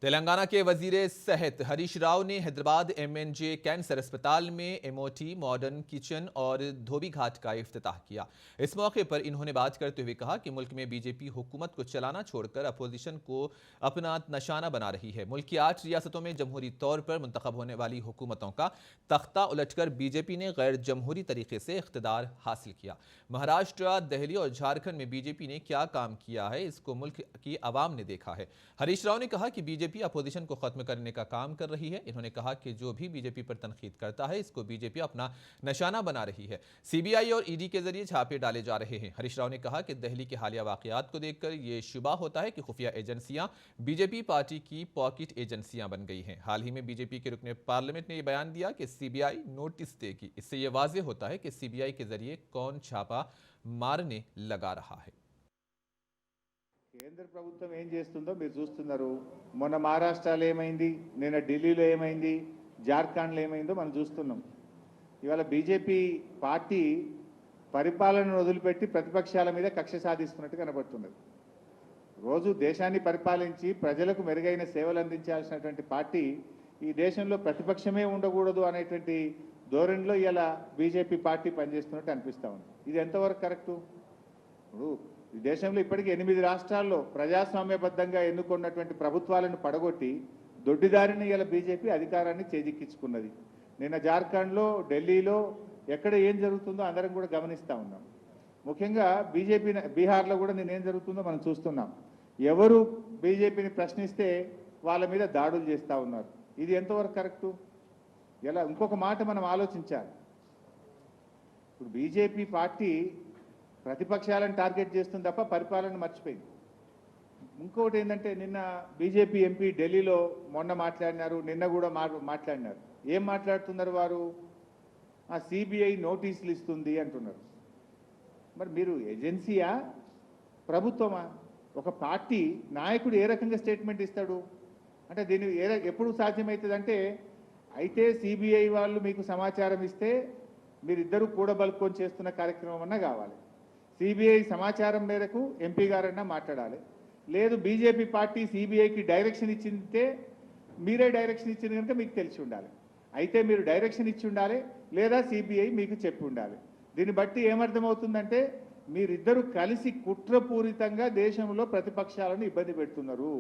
तेलंगाना के वजीर सेहत हरीश राव ने हैदराबाद एमएनजे कैंसर अस्पताल में एमओटी, मॉडर्न किचन और धोबी घाट का इफ्तिताह किया। इस मौके पर इन्होंने बात करते हुए कहा कि मुल्क में बीजेपी हुकूमत को चलाना छोड़कर अपोजिशन को अपना निशाना बना रही है। मुल्क की 8 रियासतों में जमहूरी तौर पर मुंतखब होने वाली हुकूमतों का तख्ता उलटकर बीजेपी ने गैर जमहूरी तरीके से इख्तिदार हासिल किया। महाराष्ट्र, दिल्ली और झारखंड में बीजेपी ने क्या काम किया है, इसको मुल्क की आवाम ने देखा है। हरीश राव ने कहा कि बीजेपी अपोजिशन को खत्म करने का काम कर रही है। इन्होंने कहा कि जो भी बीजेपी पर तनकीद करता है, इसको बीजेपी अपना निशाना बना रही है। सीबीआई और ईडी के जरिए छापे डाले जा रहे हैं। हरीश राव ने कहा कि दिल्ली के हालिया वाकयात को देखकर यह शुबा होता है कि खुफिया एजेंसियां बीजेपी पार्टी की पॉकेट एजेंसियां बन गई हैं। हाल ही में बीजेपी के रुकने पार्लियामेंट ने यह बयान दिया कि सीबीआई नोटिस देगी। इससे यह वाज़ेह होता है कि सीबीआई के जरिए कौन छापा मारने लगा रहा है। కేంద్ర ప్రభుత్వం ఏం చేస్తుందో మీరు చూస్తున్నారు। మొన్న మహారాష్ట్రలో ఏమైంది, నిన్న ఢిల్లీలో ఏమైంది, జార్ఖండ్లో ఏమైందో మనం చూస్తున్నాం। ఇవాళ బీజేపీ పార్టీ పరిపాలనను వదిలిపెట్టి ప్రతిపక్షాల మీద కక్ష సాధిస్తున్నట్టు కనబడుతున్నది। రోజు దేశాన్ని పరిపాలించి ప్రజలకు మెరుగైన సేవలు అందించాల్సినటువంటి పార్టీ ఈ దేశంలో ప్రతిపక్షమే ఉండకూడదు అనేటువంటి ధోరణిలో ఇలా బీజేపీ పార్టీ పనిచేస్తున్నట్టు అనిపిస్తా ఉంది। ఇది ఎంతవరకు కరెక్టు? ఇప్పుడు ఈ దేశంలో ఇప్పటికీ 8 రాష్ట్రాల్లో ప్రజాస్వామ్యబద్ధంగా ఎన్నుకున్నటువంటి ప్రభుత్వాలను పడగొట్టి దొడ్డిదారిని ఇలా బీజేపీ అధికారాన్ని చేజిక్కించుకున్నది। నిన్న జార్ఖండ్లో, ఢిల్లీలో ఎక్కడ ఏం జరుగుతుందో అందరం కూడా గమనిస్తూ ఉన్నాం। ముఖ్యంగా బీజేపీ బీహార్లో కూడా నిన్న ఏం జరుగుతుందో మనం చూస్తున్నాం। ఎవరు బీజేపీని ప్రశ్నిస్తే వాళ్ళ మీద దాడులు చేస్తూ ఉన్నారు। ఇది ఎంతవరకు కరెక్టు? ఇలా ఇంకొక మాట మనం ఆలోచించాలి। ఇప్పుడు బీజేపీ పార్టీ ప్రతిపక్షాలను టార్గెట్ చేస్తుంది తప్ప పరిపాలన మర్చిపోయింది। ఇంకొకటి ఏంటంటే నిన్న బీజేపీ ఎంపీ ఢిల్లీలో మొన్న మాట్లాడినారు, నిన్న కూడా మాట్లాడినారు। ఏం మాట్లాడుతున్నారు వారు? ఆ సిబిఐ నోటీసులు ఇస్తుంది అంటున్నారు। మరి మీరు ఏజెన్సీయా, ప్రభుత్వమా? ఒక పార్టీ నాయకుడు ఏ రకంగా స్టేట్మెంట్ ఇస్తాడు అంటే దీన్ని ఎప్పుడు సాధ్యమవుతుందంటే, అయితే సిబిఐ వాళ్ళు మీకు సమాచారం ఇస్తే మీరిద్దరూ కూడబలుకొని చేస్తున్న కార్యక్రమం అన్నా కావాలి। సిబిఐ సమాచారం మేరకు ఎంపీ గారన్నా మాట్లాడాలి। లేదు బీజేపీ పార్టీ సిబిఐకి డైరెక్షన్ ఇచ్చిందే, మీరే డైరెక్షన్ ఇచ్చింది కనుక మీకు తెలిసి ఉండాలి। అయితే మీరు డైరెక్షన్ ఇచ్చి ఉండాలి, లేదా సిబిఐ మీకు చెప్పి ఉండాలి। దీన్ని బట్టి ఏమర్థమవుతుందంటే మీరిద్దరూ కలిసి కుట్రపూరితంగా దేశంలో ప్రతిపక్షాలను ఇబ్బంది పెడుతున్నారు।